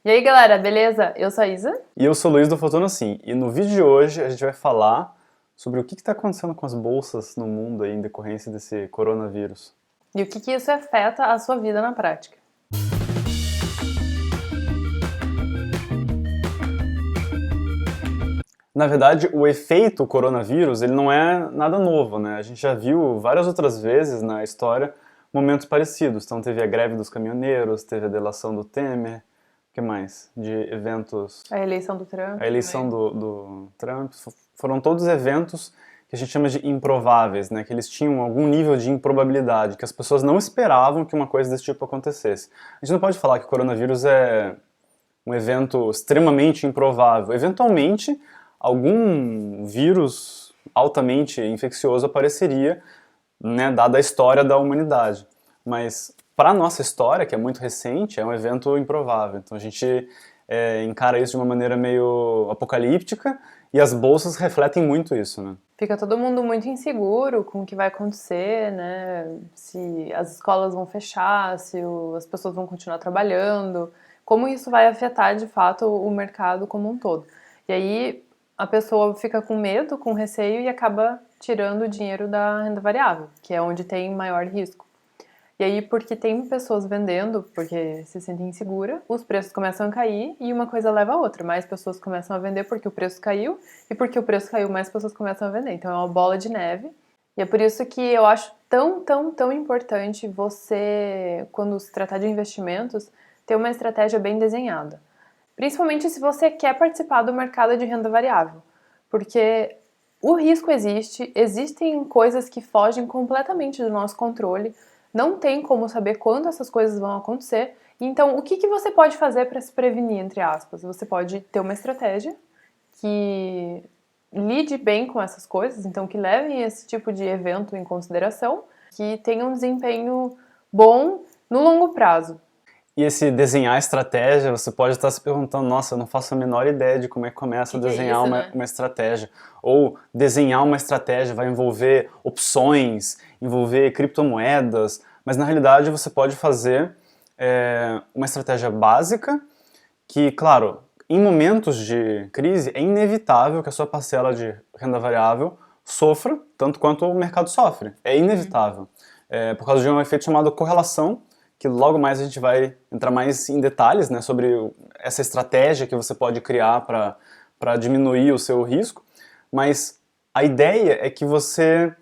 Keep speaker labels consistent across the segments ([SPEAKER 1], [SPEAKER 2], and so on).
[SPEAKER 1] E aí galera, beleza? Eu sou a Isa.
[SPEAKER 2] E eu sou o Luiz do Fortuna Sim, e no vídeo de hoje a gente vai falar sobre o que está acontecendo com as bolsas no mundo aí, em decorrência desse coronavírus.
[SPEAKER 1] E o que isso afeta a sua vida na prática.
[SPEAKER 2] Na verdade, o efeito coronavírus ele não é nada novo, né? A gente já viu várias outras vezes na história momentos parecidos. Então teve a greve dos caminhoneiros, teve a delação do Temer, o que mais? De eventos...
[SPEAKER 1] A eleição do Trump.
[SPEAKER 2] A eleição do Trump, foram todos eventos que a gente chama de improváveis, né? Que eles tinham algum nível de improbabilidade, que as pessoas não esperavam que uma coisa desse tipo acontecesse. A gente não pode falar que o coronavírus é um evento extremamente improvável. Eventualmente, algum vírus altamente infeccioso apareceria, né, dada a história da humanidade. Mas para a nossa história, que é muito recente, é um evento improvável. Então a gente encara isso de uma maneira meio apocalíptica e as bolsas refletem muito isso, né?
[SPEAKER 1] Fica todo mundo muito inseguro com o que vai acontecer, né? Se as escolas vão fechar, se as pessoas vão continuar trabalhando, como isso vai afetar de fato o mercado como um todo. E aí a pessoa fica com medo, com receio e acaba tirando o dinheiro da renda variável, que é onde tem maior risco. E aí, porque tem pessoas vendendo, porque se sentem inseguras, os preços começam a cair e uma coisa leva a outra. Mais pessoas começam a vender porque o preço caiu, e porque o preço caiu, mais pessoas começam a vender. Então é uma bola de neve. E é por isso que eu acho tão importante você, quando se tratar de investimentos, ter uma estratégia bem desenhada. Principalmente se você quer participar do mercado de renda variável. Porque o risco existe, existem coisas que fogem completamente do nosso controle, não tem como saber quando essas coisas vão acontecer. Então, o que você pode fazer para se prevenir, entre aspas? Você pode ter uma estratégia que lide bem com essas coisas, então que levem esse tipo de evento em consideração, que tenha um desempenho bom no longo prazo.
[SPEAKER 2] E esse desenhar estratégia, você pode estar se perguntando, nossa, eu não faço a menor ideia de como é que começa a desenhar
[SPEAKER 1] isso, né?
[SPEAKER 2] uma estratégia. Ou desenhar uma estratégia vai envolver opções, envolver criptomoedas, mas na realidade você pode fazer uma estratégia básica que, claro, em momentos de crise é inevitável que a sua parcela de renda variável sofra tanto quanto o mercado sofre. É inevitável. Por causa de um efeito chamado correlação, que logo mais a gente vai entrar mais em detalhes, né, sobre essa estratégia que você pode criar para diminuir o seu risco, mas a ideia é que você,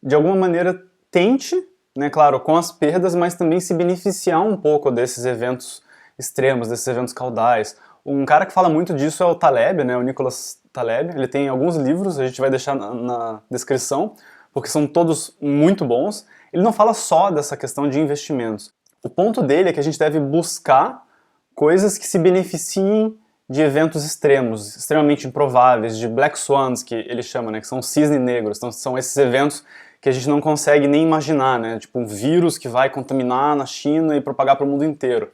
[SPEAKER 2] de alguma maneira, tente, né, claro, com as perdas, mas também se beneficiar um pouco desses eventos extremos, desses eventos caudais. Um cara que fala muito disso é o Taleb, né, o Nicholas Taleb. Ele tem alguns livros, a gente vai deixar na descrição, porque são todos muito bons. Ele não fala só dessa questão de investimentos. O ponto dele é que a gente deve buscar coisas que se beneficiem de eventos extremos, extremamente improváveis, de black swans, que ele chama, né, que são cisnes negros. Então são esses eventos que a gente não consegue nem imaginar, né, tipo um vírus que vai contaminar na China e propagar para o mundo inteiro.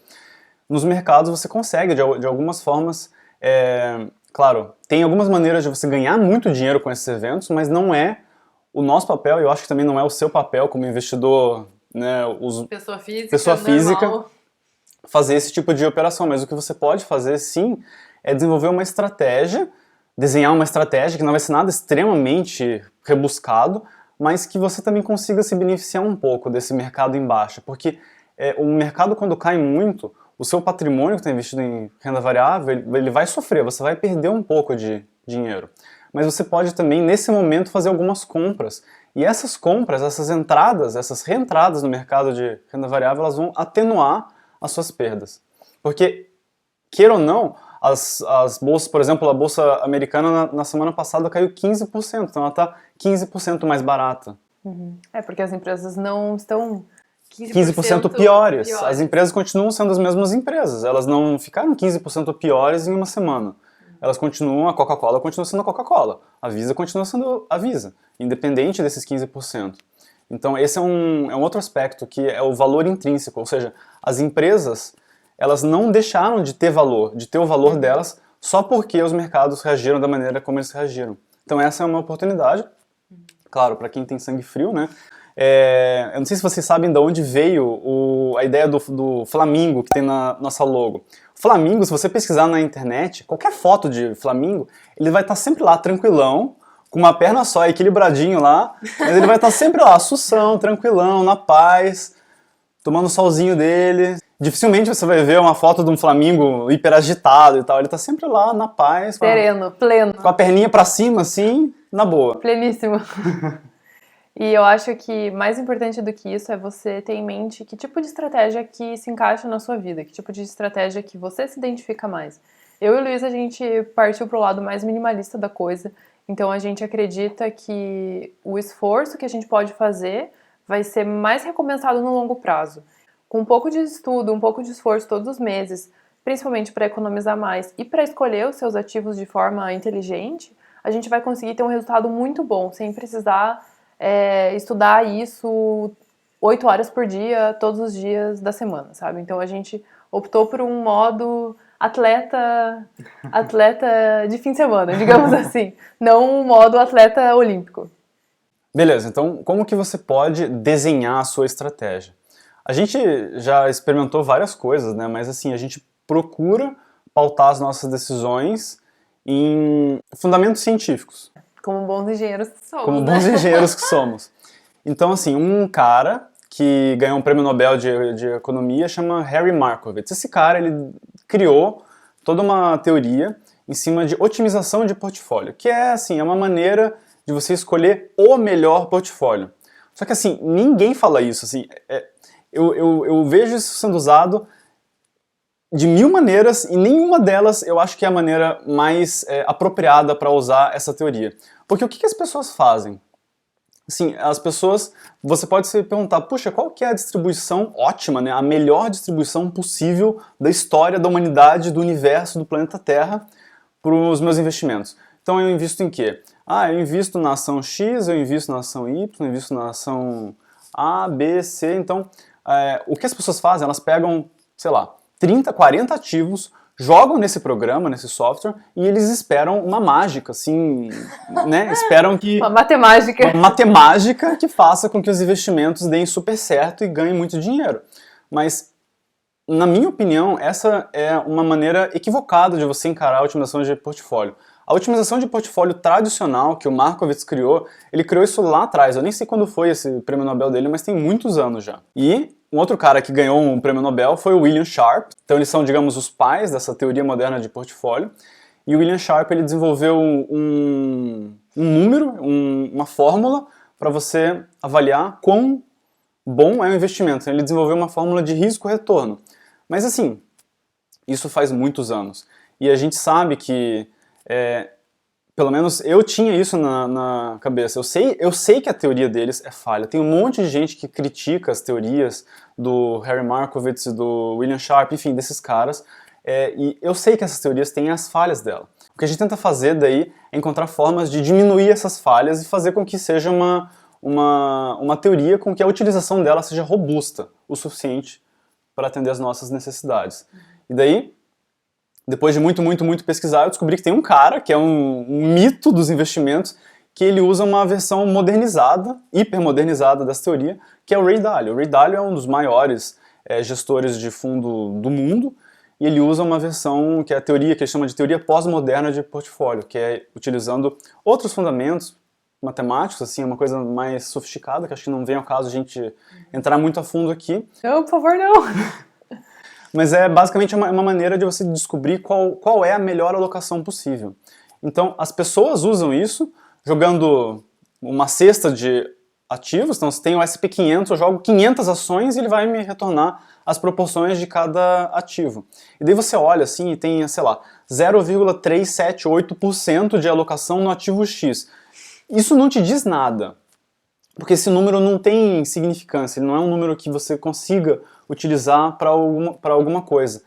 [SPEAKER 2] Nos mercados você consegue, de algumas formas, claro, tem algumas maneiras de você ganhar muito dinheiro com esses eventos, mas não é o nosso papel, e eu acho que também não é o seu papel como investidor, né,
[SPEAKER 1] Pessoa física,
[SPEAKER 2] fazer esse tipo de operação, mas o que você pode fazer sim é desenvolver uma estratégia, desenhar uma estratégia que não vai ser nada extremamente rebuscado, mas que você também consiga se beneficiar um pouco desse mercado em baixa, porque o mercado quando cai muito, o seu patrimônio que está investido em renda variável, ele vai sofrer, você vai perder um pouco de dinheiro. Mas você pode também, nesse momento, fazer algumas compras. E essas compras, essas entradas, essas reentradas no mercado de renda variável, elas vão atenuar as suas perdas. Porque, queira ou não, as bolsas, por exemplo, a bolsa americana na semana passada caiu 15%, então ela está 15% mais barata.
[SPEAKER 1] Uhum. Porque as empresas não estão
[SPEAKER 2] 15% piores. As empresas continuam sendo as mesmas empresas, elas não ficaram 15% piores em uma semana. Elas continuam, a Coca-Cola continua sendo a Coca-Cola, a Visa continua sendo a Visa, independente desses 15%. Então esse é um outro aspecto, que é o valor intrínseco, ou seja, as empresas, elas não deixaram de ter o valor delas só porque os mercados reagiram da maneira como eles reagiram. Então essa é uma oportunidade, claro, para quem tem sangue frio, né? Eu não sei se vocês sabem de onde veio a ideia do flamingo que tem na nossa logo. Flamingo, se você pesquisar na internet, qualquer foto de flamingo, ele vai estar sempre lá, tranquilão, com uma perna só, equilibradinho lá, mas ele vai estar sempre lá, sussão, tranquilão, na paz, tomando o solzinho dele. Dificilmente você vai ver uma foto de um flamingo hiper agitado e tal, ele tá sempre lá, na paz.
[SPEAKER 1] Sereno, pleno.
[SPEAKER 2] Com a perninha pra cima, assim, na boa.
[SPEAKER 1] Pleníssimo. E eu acho que mais importante do que isso é você ter em mente que tipo de estratégia que se encaixa na sua vida, que tipo de estratégia que você se identifica mais. Eu e o Luiz, a gente partiu pro lado mais minimalista da coisa, então a gente acredita que o esforço que a gente pode fazer vai ser mais recompensado no longo prazo. Com um pouco de estudo, um pouco de esforço todos os meses, principalmente para economizar mais e para escolher os seus ativos de forma inteligente, a gente vai conseguir ter um resultado muito bom, sem precisar estudar isso 8 horas por dia, todos os dias da semana, sabe? Então a gente optou por um modo atleta de fim de semana, digamos assim, não um modo atleta olímpico.
[SPEAKER 2] Beleza, então como que você pode desenhar a sua estratégia? A gente já experimentou várias coisas, né? Mas assim, a gente procura pautar as nossas decisões em fundamentos científicos.
[SPEAKER 1] Como bons engenheiros que somos,
[SPEAKER 2] Como bons engenheiros que somos. Então, assim, um cara que ganhou um prêmio Nobel de Economia chama Harry Markowitz. Esse cara, ele criou toda uma teoria em cima de otimização de portfólio, que é, assim, é uma maneira de você escolher o melhor portfólio. Só que, assim, ninguém fala isso, assim, eu vejo isso sendo usado de mil maneiras e nenhuma delas eu acho que é a maneira mais apropriada para usar essa teoria. Porque o que as pessoas fazem? Assim, as pessoas, você pode se perguntar, puxa, qual que é a distribuição ótima, né? A melhor distribuição possível da história da humanidade, do universo, do planeta Terra para os meus investimentos. Então eu invisto em quê? Eu invisto na ação X, eu invisto na ação Y, eu invisto na ação A, B, C. Então, o que as pessoas fazem? Elas pegam, sei lá, 30, 40 ativos, jogam nesse programa, nesse software, e eles esperam uma mágica, assim, né? Esperam que...
[SPEAKER 1] Uma matemática.
[SPEAKER 2] Uma matemática que faça com que os investimentos deem super certo e ganhem muito dinheiro. Mas, na minha opinião, essa é uma maneira equivocada de você encarar a otimização de portfólio. A otimização de portfólio tradicional que o Markowitz criou, ele criou isso lá atrás. Eu nem sei quando foi esse prêmio Nobel dele, mas tem muitos anos já. E um outro cara que ganhou um prêmio Nobel foi o William Sharpe. Então eles são, digamos, os pais dessa teoria moderna de portfólio. E o William Sharpe, ele desenvolveu um número, uma fórmula para você avaliar quão bom é o investimento. Ele desenvolveu uma fórmula de risco-retorno. Mas assim, isso faz muitos anos. E a gente sabe que pelo menos eu tinha isso na cabeça. Eu sei que a teoria deles é falha. Tem um monte de gente que critica as teorias do Harry Markowitz, do William Sharpe, enfim, desses caras. E eu sei que essas teorias têm as falhas dela. O que a gente tenta fazer daí é encontrar formas de diminuir essas falhas e fazer com que seja uma teoria com que a utilização dela seja robusta o suficiente para atender as nossas necessidades. E daí, depois de muito pesquisar, eu descobri que tem um cara, que é um mito dos investimentos, que ele usa uma versão modernizada, hipermodernizada dessa teoria, que é o Ray Dalio. O Ray Dalio é um dos maiores gestores de fundo do mundo, e ele usa uma versão que é a teoria que ele chama de teoria pós-moderna de portfólio, que é utilizando outros fundamentos matemáticos, assim, uma coisa mais sofisticada, que acho que não vem ao caso a gente entrar muito a fundo aqui.
[SPEAKER 1] Não, por favor, não!
[SPEAKER 2] Mas é basicamente uma maneira de você descobrir qual é a melhor alocação possível. Então, as pessoas usam isso jogando uma cesta de ativos. Então, se tem o SP500, eu jogo 500 ações e ele vai me retornar as proporções de cada ativo. E daí você olha assim e tem, sei lá, 0,378% de alocação no ativo X. Isso não te diz nada, porque esse número não tem significância, ele não é um número que você consiga utilizar para alguma coisa.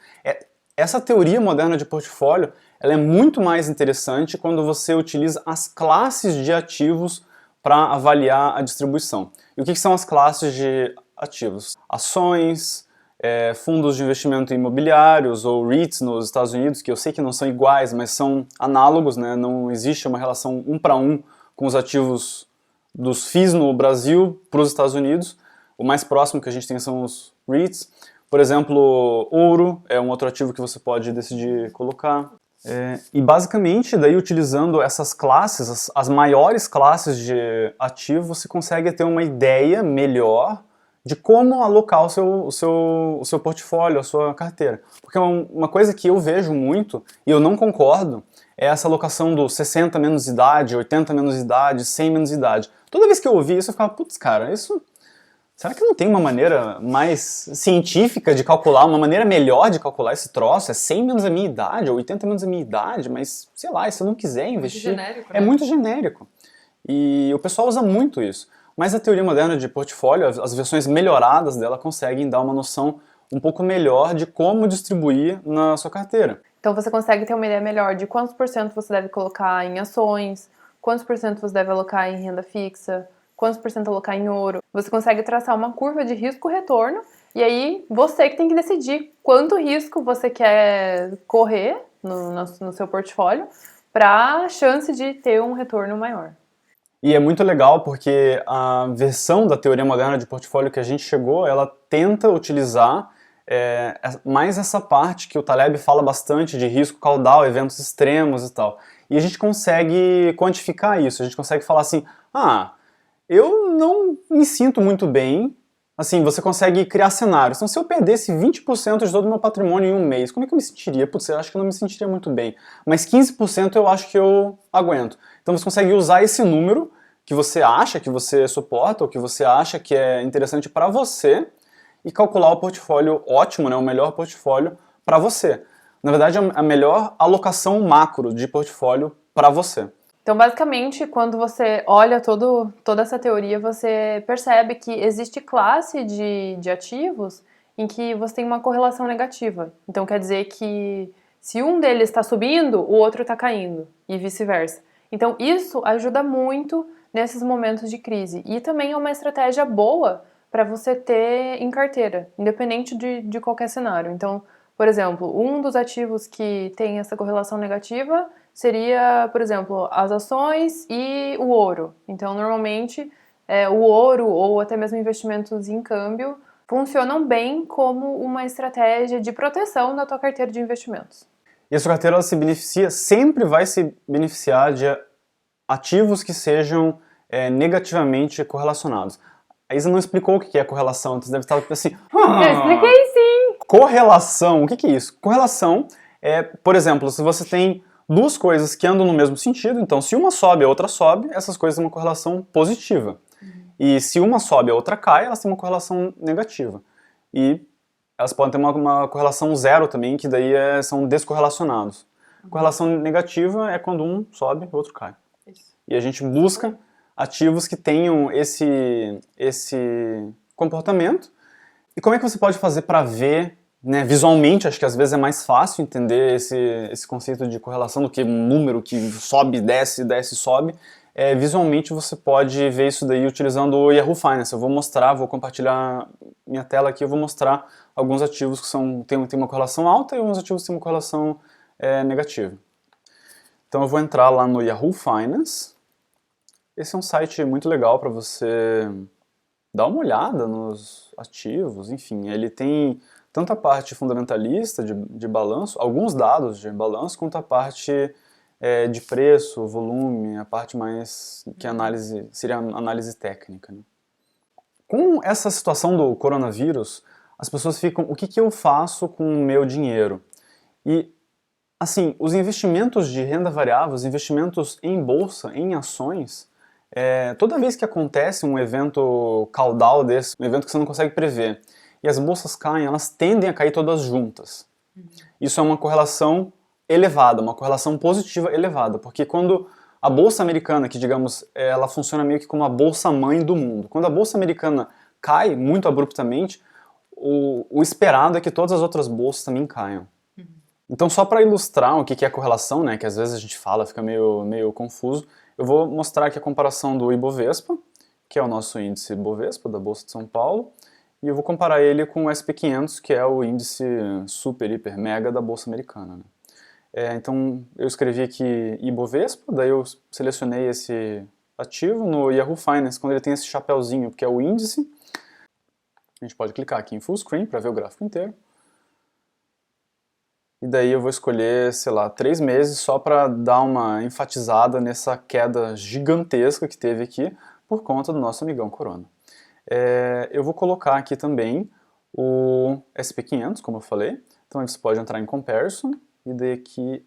[SPEAKER 2] Essa teoria moderna de portfólio, ela é muito mais interessante quando você utiliza as classes de ativos para avaliar a distribuição. E o que são as classes de ativos? Ações, fundos de investimento imobiliários ou REITs nos Estados Unidos, que eu sei que não são iguais, mas são análogos, né? Não existe uma relação 1 para 1 com os ativos dos FIIs no Brasil para os Estados Unidos. O mais próximo que a gente tem são os REITs. Por exemplo, ouro é um outro ativo que você pode decidir colocar. E basicamente, daí utilizando essas classes, as maiores classes de ativo, você consegue ter uma ideia melhor de como alocar o seu portfólio, a sua carteira. Porque uma coisa que eu vejo muito, e eu não concordo, é essa alocação do 60 menos idade, 80 menos idade, 100 menos idade. Toda vez que eu ouvi isso, eu ficava, putz, cara, isso... Será que não tem uma maneira mais científica de calcular, uma maneira melhor de calcular esse troço? É 100 menos a minha idade, ou 80 menos a minha idade, mas, sei lá, se eu não quiser investir...
[SPEAKER 1] Muito genérico,
[SPEAKER 2] é
[SPEAKER 1] né?
[SPEAKER 2] muito genérico. E o pessoal usa muito isso. Mas a teoria moderna de portfólio, as versões melhoradas dela conseguem dar uma noção um pouco melhor de como distribuir na sua carteira.
[SPEAKER 1] Então você consegue ter uma ideia melhor de quantos por cento você deve colocar em ações, quantos por cento você deve alocar em renda fixa, quantos por cento alocar em ouro. Você consegue traçar uma curva de risco-retorno e aí você que tem que decidir quanto risco você quer correr no seu portfólio para a chance de ter um retorno maior.
[SPEAKER 2] E é muito legal porque a versão da teoria moderna de portfólio que a gente chegou, ela tenta utilizar mais essa parte que o Taleb fala bastante de risco caudal, eventos extremos e tal. E a gente consegue quantificar isso, a gente consegue falar assim, eu não me sinto muito bem, assim, você consegue criar cenários. Então, se eu perdesse 20% de todo o meu patrimônio em um mês, como é que eu me sentiria? Putz, eu acho que eu não me sentiria muito bem. Mas 15% eu acho que eu aguento. Então, você consegue usar esse número que você acha que você suporta, ou que você acha que é interessante para você, e calcular o portfólio ótimo, né, o melhor portfólio para você. Na verdade, é a melhor alocação macro de portfólio para você.
[SPEAKER 1] Então, basicamente, quando você olha toda essa teoria, você percebe que existe classe de ativos em que você tem uma correlação negativa. Então, quer dizer que se um deles está subindo, o outro está caindo, e vice-versa. Então, isso ajuda muito nesses momentos de crise. E também é uma estratégia boa para você ter em carteira, independente de qualquer cenário. Então, por exemplo, um dos ativos que tem essa correlação negativa seria, por exemplo, as ações e o ouro. Então, normalmente, o ouro ou até mesmo investimentos em câmbio funcionam bem como uma estratégia de proteção da tua carteira de investimentos.
[SPEAKER 2] E a sua carteira ela se beneficia, sempre vai se beneficiar de ativos que sejam negativamente correlacionados. A Isa não explicou o que é correlação, então você deve estar assim...
[SPEAKER 1] Eu expliquei sim!
[SPEAKER 2] Correlação, o que é isso? Correlação é, por exemplo, se você tem duas coisas que andam no mesmo sentido, então se uma sobe, a outra sobe, essas coisas têm uma correlação positiva. E se uma sobe, a outra cai, elas têm uma correlação negativa. E elas podem ter uma correlação zero também, que daí são descorrelacionados. Correlação negativa é quando um sobe, o outro cai.
[SPEAKER 1] Isso.
[SPEAKER 2] E a gente busca ativos que tenham esse comportamento. E como é que você pode fazer para ver, né, visualmente? Acho que às vezes é mais fácil entender esse conceito de correlação do que um número que sobe, desce, desce, sobe. Visualmente você pode ver isso daí utilizando o Yahoo Finance. Eu vou mostrar, vou compartilhar minha tela aqui, eu vou mostrar alguns ativos que têm uma correlação alta e alguns ativos que têm uma correlação negativa. Então eu vou entrar lá no Yahoo Finance. Esse é um site muito legal para você dar uma olhada nos ativos, enfim, ele tem tanto a parte fundamentalista de balanço, alguns dados de balanço, quanto a parte de preço, volume, a parte mais que seria a análise técnica, né? Com essa situação do coronavírus, as pessoas ficam, o que eu faço com o meu dinheiro? E, assim, os investimentos de renda variável, os investimentos em bolsa, em ações, toda vez que acontece um evento caudal desse, um evento que você não consegue prever, e as bolsas caem, elas tendem a cair todas juntas. Isso é uma correlação elevada, uma correlação positiva elevada, porque quando a bolsa americana, que digamos, ela funciona meio que como a bolsa mãe do mundo, quando a bolsa americana cai muito abruptamente, o esperado é que todas as outras bolsas também caiam. Então, só para ilustrar o que é a correlação, né, que às vezes a gente fala, fica meio confuso, eu vou mostrar aqui a comparação do Ibovespa, que é o nosso índice Bovespa, da Bolsa de São Paulo, e eu vou comparar ele com o SP500, que é o índice super, hiper, mega da Bolsa Americana, né? Então, eu escrevi aqui Ibovespa, daí eu selecionei esse ativo no Yahoo Finance, quando ele tem esse chapéuzinho, que é o índice. A gente pode clicar aqui em Full Screen para ver o gráfico inteiro. E daí eu vou escolher, sei lá, 3 meses só para dar uma enfatizada nessa queda gigantesca que teve aqui por conta do nosso amigão Corona. Eu vou colocar aqui também o SP500, como eu falei. Então você pode entrar em Comparison e daí aqui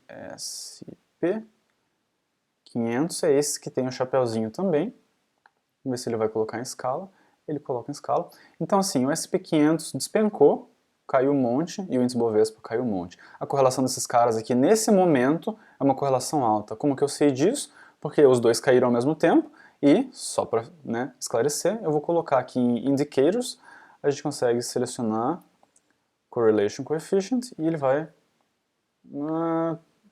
[SPEAKER 2] SP500 é esse que tem o chapéuzinho também. Vamos ver se ele vai colocar em escala. Ele coloca em escala. Então assim, o SP500 despencou, caiu um monte, e o índice Bovespa caiu um monte. A correlação desses caras aqui, nesse momento, é uma correlação alta. Como que eu sei disso? Porque os dois caíram ao mesmo tempo, e, só para esclarecer, eu vou colocar aqui em Indicators, a gente consegue selecionar Correlation Coefficient, e ele vai,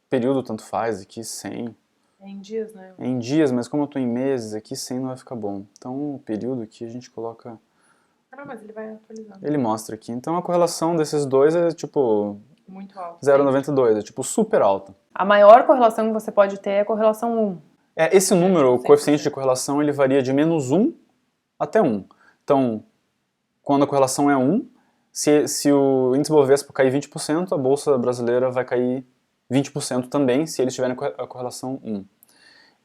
[SPEAKER 2] período tanto faz, aqui 100.
[SPEAKER 1] É em dias, né?
[SPEAKER 2] É em dias, mas como eu estou em meses, aqui 100 não vai ficar bom. Então, o período aqui a gente coloca...
[SPEAKER 1] Não, mas ele vai atualizando.
[SPEAKER 2] Ele mostra aqui. Então a correlação desses dois é tipo
[SPEAKER 1] muito alta.
[SPEAKER 2] 0,92, é tipo super alta.
[SPEAKER 1] A maior correlação que você pode ter é a correlação 1.
[SPEAKER 2] Esse número, o coeficiente de correlação, ele varia de -1 até 1. Então, quando a correlação é 1, se o índice Bovespa cair 20%, a Bolsa Brasileira vai cair 20% também, se eles tiverem a correlação 1.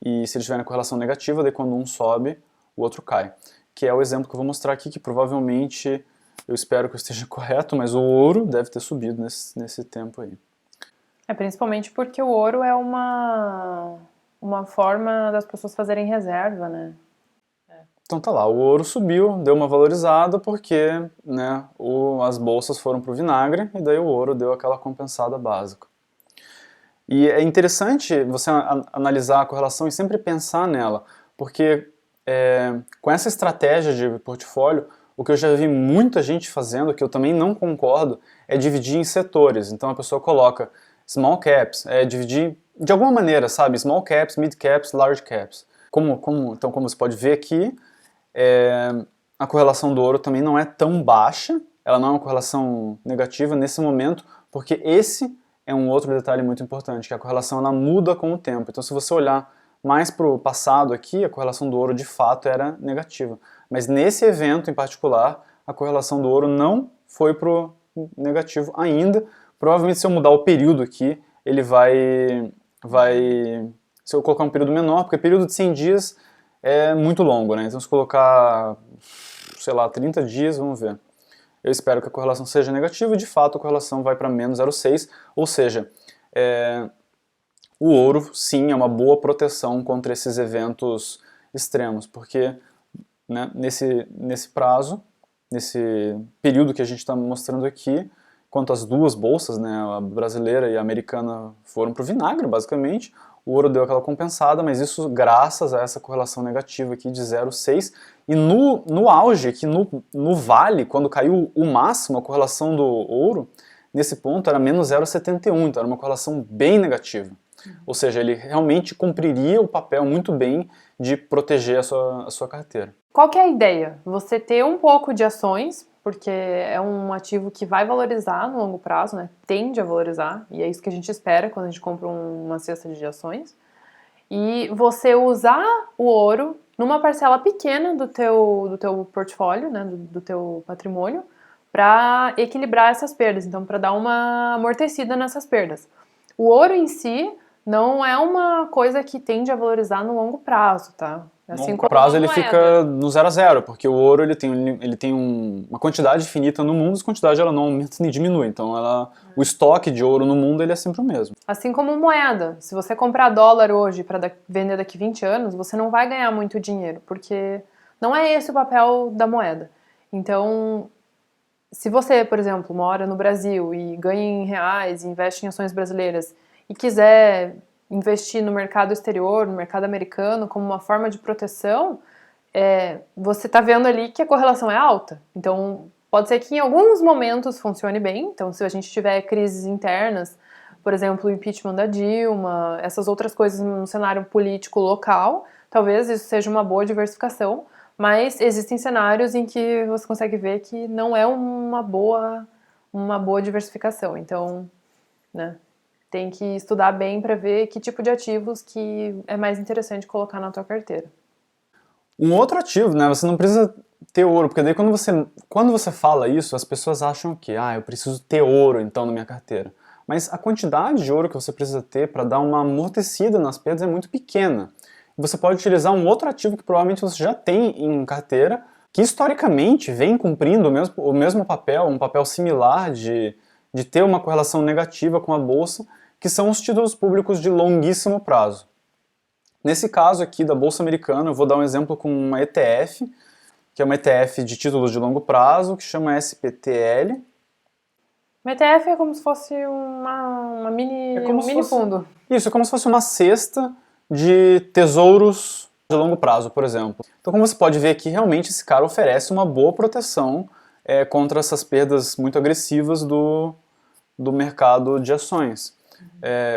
[SPEAKER 2] E se eles tiverem a correlação negativa, daí quando um sobe, o outro cai. Que é o exemplo que eu vou mostrar aqui, que provavelmente, eu espero que eu esteja correto, mas o ouro deve ter subido nesse tempo aí.
[SPEAKER 1] Principalmente porque o ouro é uma forma das pessoas fazerem reserva, né?
[SPEAKER 2] Então tá lá, o ouro subiu, deu uma valorizada porque as bolsas foram pro vinagre e daí o ouro deu aquela compensada básica. E é interessante você analisar a correlação e sempre pensar nela, porque com essa estratégia de portfólio, o que eu já vi muita gente fazendo, que eu também não concordo, é dividir em setores. Então a pessoa coloca small caps, dividir de alguma maneira, sabe? Small caps, mid caps, large caps. Então, como você pode ver aqui, a correlação do ouro também não é tão baixa, ela não é uma correlação negativa nesse momento, porque esse é um outro detalhe muito importante, que a correlação ela muda com o tempo. Então se você olhar mais para o passado aqui, a correlação do ouro de fato era negativa. Mas nesse evento em particular, a correlação do ouro não foi para o negativo ainda. Provavelmente se eu mudar o período aqui, ele vai... Se eu colocar um período menor, porque período de 100 dias é muito longo, né? Então se colocar, sei lá, 30 dias, vamos ver. Eu espero que a correlação seja negativa e de fato a correlação vai para -0,6, ou seja, o ouro sim é uma boa proteção contra esses eventos extremos, porque nesse prazo, nesse período que a gente está mostrando aqui, enquanto as duas bolsas, a brasileira e a americana, foram para o vinagre, basicamente, o ouro deu aquela compensada, mas isso graças a essa correlação negativa aqui de 0,6. E no auge, aqui no vale, quando caiu o máximo, a correlação do ouro, nesse ponto era -0,71, então era uma correlação bem negativa. Ou seja, ele realmente cumpriria o papel muito bem de proteger a sua carteira.
[SPEAKER 1] Qual que é a ideia? Você ter um pouco de ações, porque é um ativo que vai valorizar no longo prazo, né? Tende a valorizar, e é isso que a gente espera quando a gente compra uma cesta de ações. E você usar o ouro numa parcela pequena do teu portfólio, né? do teu patrimônio, para equilibrar essas perdas, então para dar uma amortecida nessas perdas. O ouro em si não é uma coisa que tende a valorizar no longo prazo, tá?
[SPEAKER 2] Assim, no longo prazo ele fica no 0 a 0, porque o ouro ele tem uma quantidade finita no mundo, essa quantidade ela não aumenta nem diminui, então o estoque de ouro no mundo ele é sempre o mesmo.
[SPEAKER 1] Assim como moeda, se você comprar dólar hoje para vender daqui 20 anos, você não vai ganhar muito dinheiro, porque não é esse o papel da moeda. Então, se você, por exemplo, mora no Brasil e ganha em reais, investe em ações brasileiras e quiser investir no mercado exterior, no mercado americano, como uma forma de proteção, você está vendo ali que a correlação é alta. Então, pode ser que em alguns momentos funcione bem. Então, se a gente tiver crises internas, por exemplo, o impeachment da Dilma, essas outras coisas no cenário político local, talvez isso seja uma boa diversificação, mas existem cenários em que você consegue ver que não é uma boa diversificação. Então, tem que estudar bem para ver que tipo de ativos que é mais interessante colocar na tua carteira.
[SPEAKER 2] Um outro ativo, né? Você não precisa ter ouro, porque daí quando você fala isso, as pessoas acham que, eu preciso ter ouro então na minha carteira. Mas a quantidade de ouro que você precisa ter para dar uma amortecida nas perdas é muito pequena. Você pode utilizar um outro ativo que provavelmente você já tem em carteira, que historicamente vem cumprindo o mesmo papel, um papel similar de ter uma correlação negativa com a bolsa, que são os títulos públicos de longuíssimo prazo. Nesse caso aqui da Bolsa Americana, eu vou dar um exemplo com uma ETF, que é uma ETF de títulos de longo prazo, que chama SPTL.
[SPEAKER 1] Uma ETF é como se fosse um mini fundo.
[SPEAKER 2] Isso, é como se fosse uma cesta de tesouros de longo prazo, por exemplo. Então, como você pode ver aqui, realmente esse cara oferece uma boa proteção contra essas perdas muito agressivas do mercado de ações.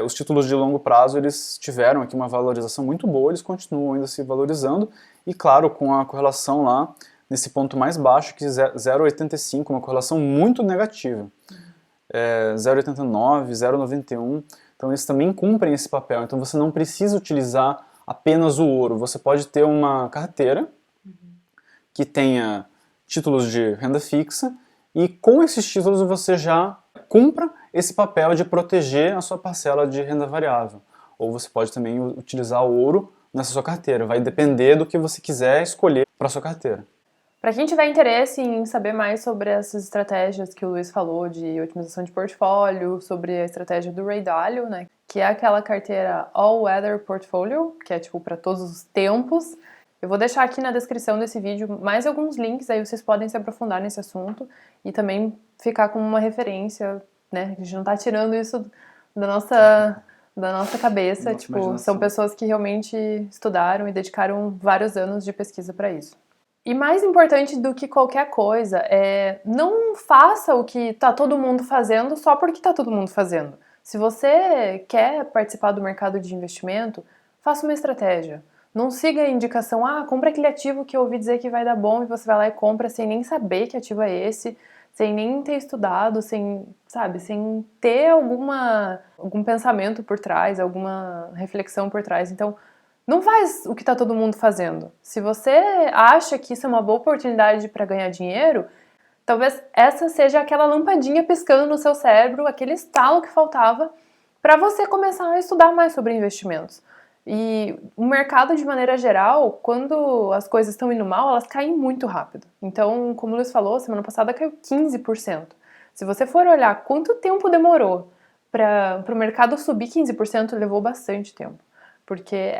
[SPEAKER 2] Os títulos de longo prazo, eles tiveram aqui uma valorização muito boa, eles continuam ainda se valorizando, e claro, com a correlação lá, nesse ponto mais baixo, que 0,85, uma correlação muito negativa. 0,89, 0,91, então eles também cumprem esse papel, então você não precisa utilizar apenas o ouro, você pode ter uma carteira que tenha títulos de renda fixa, e com esses títulos você já cumpra esse papel de proteger a sua parcela de renda variável. Ou você pode também utilizar o ouro nessa sua carteira, vai depender do que você quiser escolher para sua carteira.
[SPEAKER 1] Para quem tiver interesse em saber mais sobre essas estratégias que o Luiz falou de otimização de portfólio, sobre a estratégia do Ray Dalio, né, que é aquela carteira All Weather Portfolio, que é tipo para todos os tempos, eu vou deixar aqui na descrição desse vídeo mais alguns links, aí vocês podem se aprofundar nesse assunto e também ficar como uma referência, né? A gente não tá tirando isso da nossa cabeça, tipo, são pessoas que realmente estudaram e dedicaram vários anos de pesquisa para isso. E mais importante do que qualquer coisa não faça o que tá todo mundo fazendo só porque tá todo mundo fazendo. Se você quer participar do mercado de investimento, faça uma estratégia. Não siga a indicação, compra aquele ativo que eu ouvi dizer que vai dar bom, e você vai lá e compra sem nem saber que ativo é esse, sem nem ter estudado, sem ter algum pensamento por trás, alguma reflexão por trás. Então, não faz o que está todo mundo fazendo. Se você acha que isso é uma boa oportunidade para ganhar dinheiro, talvez essa seja aquela lampadinha piscando no seu cérebro, aquele estalo que faltava para você começar a estudar mais sobre investimentos. E o mercado, de maneira geral, quando as coisas estão indo mal, elas caem muito rápido. Então, como o Luiz falou, semana passada caiu 15%. Se você for olhar quanto tempo demorou para o mercado subir 15%, levou bastante tempo. Porque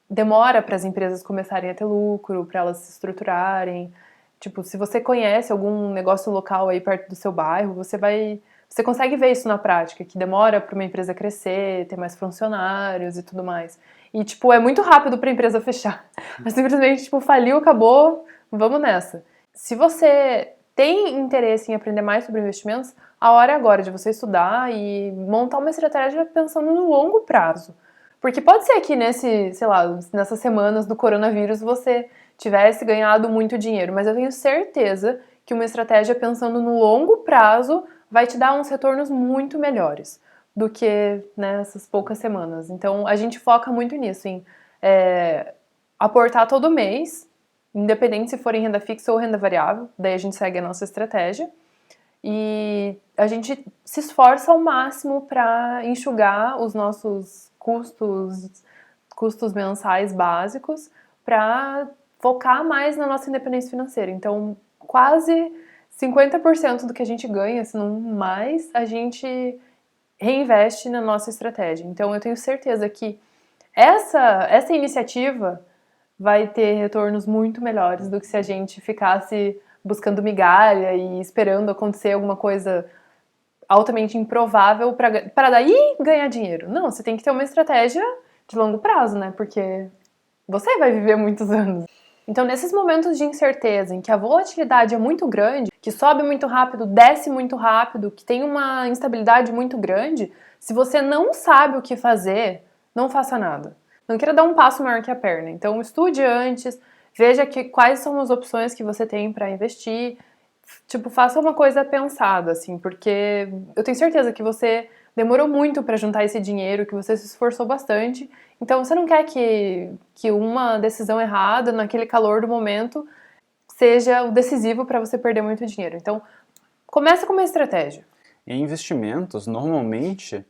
[SPEAKER 1] demora para as empresas começarem a ter lucro, para elas se estruturarem. Tipo, se você conhece algum negócio local aí perto do seu bairro, você consegue ver isso na prática, que demora para uma empresa crescer, ter mais funcionários e tudo mais. E, tipo, é muito rápido para a empresa fechar. Mas simplesmente, tipo, faliu, acabou, vamos nessa. Se você tem interesse em aprender mais sobre investimentos, a hora é agora de você estudar e montar uma estratégia pensando no longo prazo. Porque pode ser que nessas semanas do coronavírus você tivesse ganhado muito dinheiro, mas eu tenho certeza que uma estratégia pensando no longo prazo vai te dar uns retornos muito melhores do que nessas poucas semanas. Então, a gente foca muito nisso, em aportar todo mês, independente se for em renda fixa ou renda variável, daí a gente segue a nossa estratégia. E a gente se esforça ao máximo para enxugar os nossos custos mensais básicos para focar mais na nossa independência financeira. Então, quase 50% do que a gente ganha, se não mais, a gente reinveste na nossa estratégia. Então, eu tenho certeza que essa iniciativa vai ter retornos muito melhores do que se a gente ficasse buscando migalha e esperando acontecer alguma coisa altamente improvável para daí ganhar dinheiro. Não, você tem que ter uma estratégia de longo prazo, né? Porque você vai viver muitos anos. Então, nesses momentos de incerteza, em que a volatilidade é muito grande, que sobe muito rápido, desce muito rápido, que tem uma instabilidade muito grande, se você não sabe o que fazer, não faça nada. Não queira dar um passo maior que a perna. Então, estude antes, veja quais são as opções que você tem para investir. Tipo, faça uma coisa pensada, assim, porque eu tenho certeza que você demorou muito para juntar esse dinheiro, que você se esforçou bastante. Então você não quer que uma decisão errada, naquele calor do momento, seja o decisivo para você perder muito dinheiro. Então, começa com uma estratégia.
[SPEAKER 2] Em investimentos, normalmente,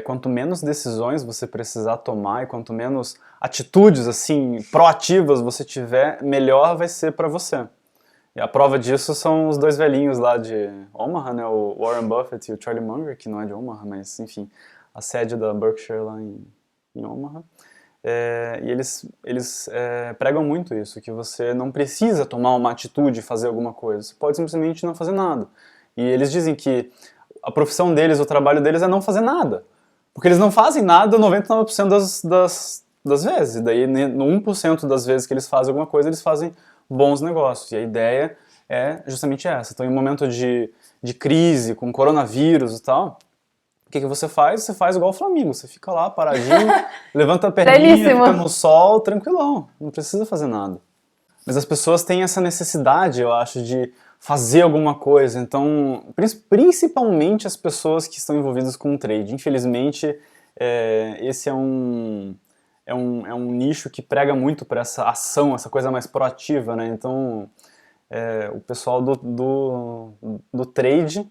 [SPEAKER 2] quanto menos decisões você precisar tomar e quanto menos atitudes assim proativas você tiver, melhor vai ser para você. E a prova disso são os dois velhinhos lá de Omaha, né, o Warren Buffett e o Charlie Munger, que não é de Omaha, mas enfim, a sede da Berkshire lá em Omaha. E eles pregam muito isso, que você não precisa tomar uma atitude e fazer alguma coisa, você pode simplesmente não fazer nada. E eles dizem que a profissão deles, o trabalho deles é não fazer nada. Porque eles não fazem nada 99% das vezes. E daí, no 1% das vezes que eles fazem alguma coisa, eles fazem bons negócios. E a ideia é justamente essa. Então, em um momento de crise, com coronavírus e tal, o que você faz? Você faz igual o Flamengo. Você fica lá paradinho, levanta a perninha, fica no sol, tranquilão. Não precisa fazer nada. Mas as pessoas têm essa necessidade, eu acho, de fazer alguma coisa. Então, principalmente as pessoas que estão envolvidas com o trade. Infelizmente, esse é um nicho que prega muito para essa ação, essa coisa mais proativa, né? Então, o pessoal do trade,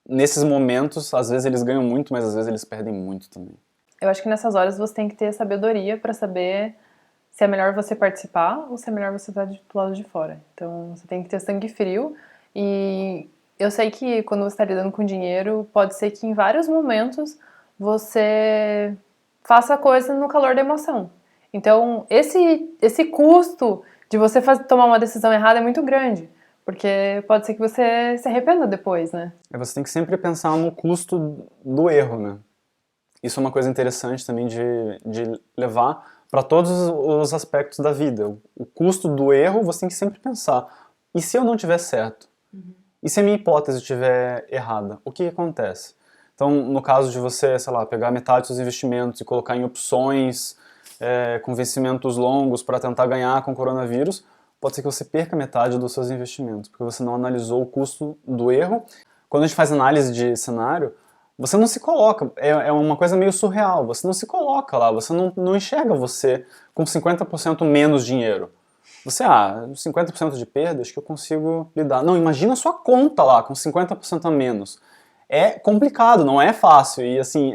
[SPEAKER 2] nesses momentos, às vezes eles ganham muito, mas às vezes eles perdem muito também.
[SPEAKER 1] Eu acho que nessas horas você tem que ter sabedoria para saber se é melhor você participar ou se é melhor você estar do lado de fora. Então, você tem que ter sangue frio. E eu sei que quando você está lidando com dinheiro, pode ser que em vários momentos você faça a coisa no calor da emoção. Então, esse custo de você tomar uma decisão errada é muito grande. Porque pode ser que você se arrependa depois, né?
[SPEAKER 2] Você tem que sempre pensar no custo do erro, né? Isso é uma coisa interessante também de levar para todos os aspectos da vida. O custo do erro você tem que sempre pensar. E se eu não tiver certo? E se a minha hipótese estiver errada? O que acontece? Então, no caso de você, sei lá, pegar metade dos seus investimentos e colocar em opções com vencimentos longos para tentar ganhar com o coronavírus, pode ser que você perca metade dos seus investimentos, porque você não analisou o custo do erro. Quando a gente faz análise de cenário, você não se coloca, é uma coisa meio surreal, você não se coloca lá, você não enxerga você com 50% menos dinheiro. Você, 50% de perda, acho que eu consigo lidar. Não, imagina a sua conta lá, com 50% a menos. É complicado, não é fácil, e assim,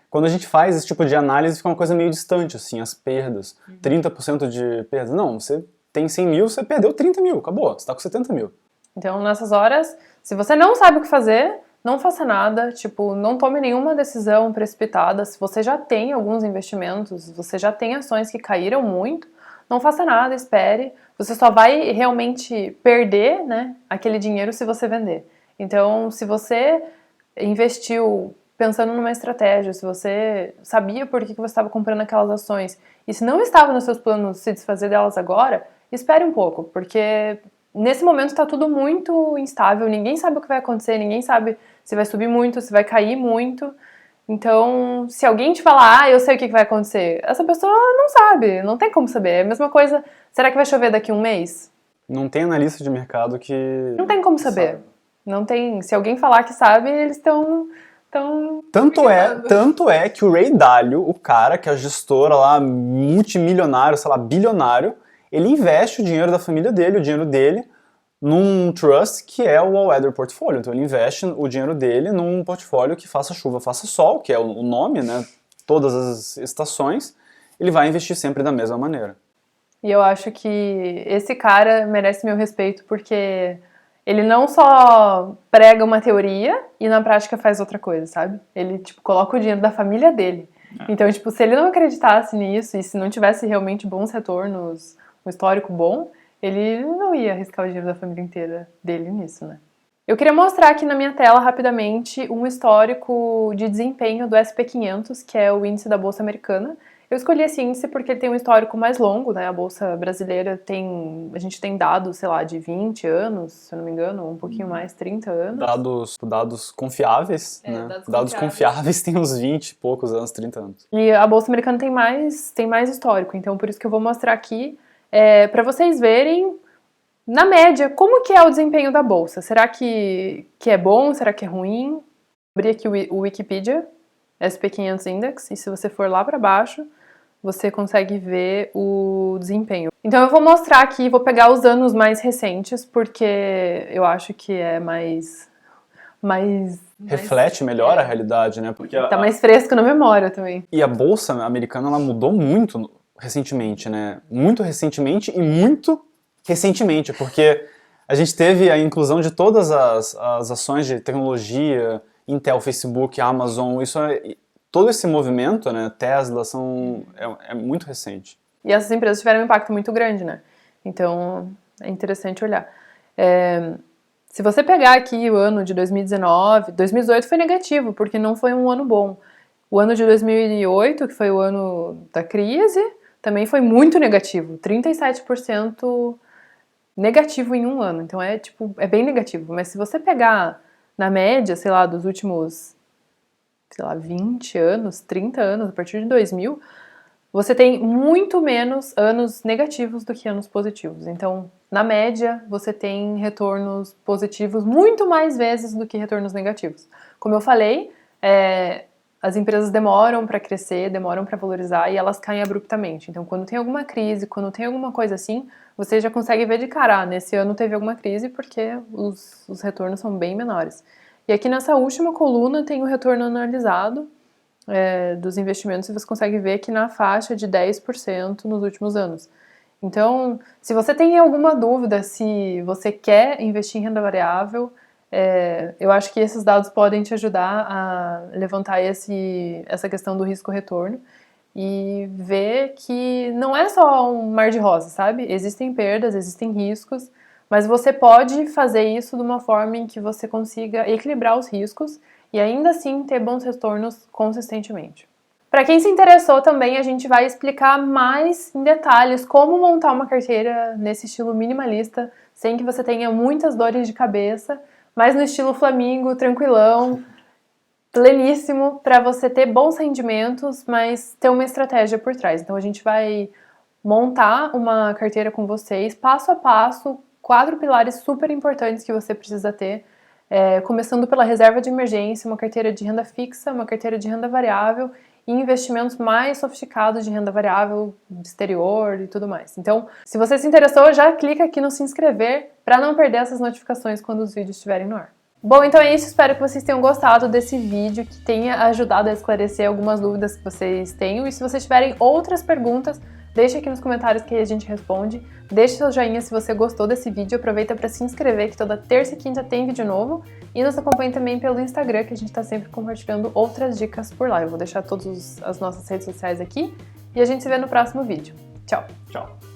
[SPEAKER 2] quando a gente faz esse tipo de análise, fica uma coisa meio distante, assim, as perdas. 30% de perdas, não, você tem 100 mil, você perdeu 30 mil, acabou, você está com 70 mil.
[SPEAKER 1] Então, nessas horas, se você não sabe o que fazer, não faça nada, tipo, não tome nenhuma decisão precipitada. Se você já tem alguns investimentos, você já tem ações que caíram muito, não faça nada, espere. Você só vai realmente perder, né, aquele dinheiro se você vender. Então, se você investiu pensando numa estratégia, se você sabia por que você estava comprando aquelas ações e se não estava nos seus planos se desfazer delas agora, espere um pouco, porque nesse momento está tudo muito instável, ninguém sabe o que vai acontecer, ninguém sabe se vai subir muito, se vai cair muito. Então, se alguém te falar, eu sei o que vai acontecer, essa pessoa não sabe, não tem como saber. É a mesma coisa, será que vai chover daqui a um mês?
[SPEAKER 2] Não tem analista de mercado que...
[SPEAKER 1] Não tem como saber. Não tem. Se alguém falar que sabe, eles estão...
[SPEAKER 2] Tanto é que o Ray Dalio, o cara que é a gestora lá, multimilionário, sei lá, bilionário, ele investe o dinheiro da família dele, o dinheiro dele, num trust que é o All Weather Portfolio. Então ele investe o dinheiro dele num portfólio que faça chuva, faça sol, que é o nome, né? Todas as estações, ele vai investir sempre da mesma maneira.
[SPEAKER 1] E eu acho que esse cara merece meu respeito porque ele não só prega uma teoria e na prática faz outra coisa, sabe? Ele, tipo, coloca o dinheiro da família dele. Então, tipo, se ele não acreditasse nisso e se não tivesse realmente bons retornos, um histórico bom, ele não ia arriscar o dinheiro da família inteira dele nisso, né? Eu queria mostrar aqui na minha tela, rapidamente, um histórico de desempenho do SP500, que é o índice da Bolsa Americana. Eu escolhi esse índice porque ele tem um histórico mais longo, né? A Bolsa Brasileira a gente tem dados, sei lá, de 20 anos, se eu não me engano, um pouquinho mais, 30 anos.
[SPEAKER 2] Dados confiáveis, né? Dados confiáveis tem uns 20 e poucos anos, 30 anos.
[SPEAKER 1] E a Bolsa Americana tem mais histórico, então por isso que eu vou mostrar aqui, para vocês verem, na média, como que é o desempenho da Bolsa. Será que é bom? Será que é ruim? Abri aqui o Wikipedia, SP500 Index, e se você for lá para baixo, você consegue ver o desempenho. Então eu vou mostrar aqui, vou pegar os anos mais recentes, porque eu acho que é mais
[SPEAKER 2] reflete melhor a realidade, né? Porque
[SPEAKER 1] tá mais fresco na memória também.
[SPEAKER 2] E a bolsa americana, ela mudou muito recentemente, né? Muito recentemente e muito recentemente, porque a gente teve a inclusão de todas as ações de tecnologia, Intel, Facebook, Amazon, todo esse movimento, né? Tesla, é muito recente.
[SPEAKER 1] E essas empresas tiveram um impacto muito grande, né? Então é interessante olhar. Se você pegar aqui o ano de 2019, 2018 foi negativo, porque não foi um ano bom. O ano de 2008, que foi o ano da crise, também foi muito negativo, 37% negativo em um ano. Então é bem negativo. Mas se você pegar na média, sei lá, dos últimos, 20 anos, 30 anos, a partir de 2000, você tem muito menos anos negativos do que anos positivos. Então, na média, você tem retornos positivos muito mais vezes do que retornos negativos. Como eu falei, as empresas demoram para crescer, demoram para valorizar e elas caem abruptamente. Então, quando tem alguma crise, quando tem alguma coisa assim, você já consegue ver de cara, nesse ano teve alguma crise porque os retornos são bem menores. E aqui nessa última coluna tem o retorno analisado dos investimentos e você consegue ver que na faixa de 10% nos últimos anos. Então, se você tem alguma dúvida se você quer investir em renda variável, eu acho que esses dados podem te ajudar a levantar essa questão do risco-retorno e ver que não é só um mar de rosas, sabe? Existem perdas, existem riscos, mas você pode fazer isso de uma forma em que você consiga equilibrar os riscos e ainda assim ter bons retornos consistentemente. Para quem se interessou também, a gente vai explicar mais em detalhes como montar uma carteira nesse estilo minimalista, sem que você tenha muitas dores de cabeça, mas no estilo Flamingo, tranquilão, pleníssimo, para você ter bons rendimentos, mas ter uma estratégia por trás. Então a gente vai montar uma carteira com vocês, passo a passo, 4 pilares super importantes que você precisa ter, começando pela reserva de emergência, uma carteira de renda fixa, uma carteira de renda variável e investimentos mais sofisticados de renda variável, exterior e tudo mais. Então, se você se interessou, já clica aqui no se inscrever para não perder essas notificações quando os vídeos estiverem no ar. Bom, então é isso, espero que vocês tenham gostado desse vídeo, que tenha ajudado a esclarecer algumas dúvidas que vocês tenham, e se vocês tiverem outras perguntas, deixa aqui nos comentários que a gente responde, deixa seu joinha se você gostou desse vídeo, aproveita para se inscrever que toda terça e quinta tem vídeo novo, e nos acompanhe também pelo Instagram, que a gente está sempre compartilhando outras dicas por lá. Eu vou deixar todas as nossas redes sociais aqui, e a gente se vê no próximo vídeo. Tchau!
[SPEAKER 2] Tchau!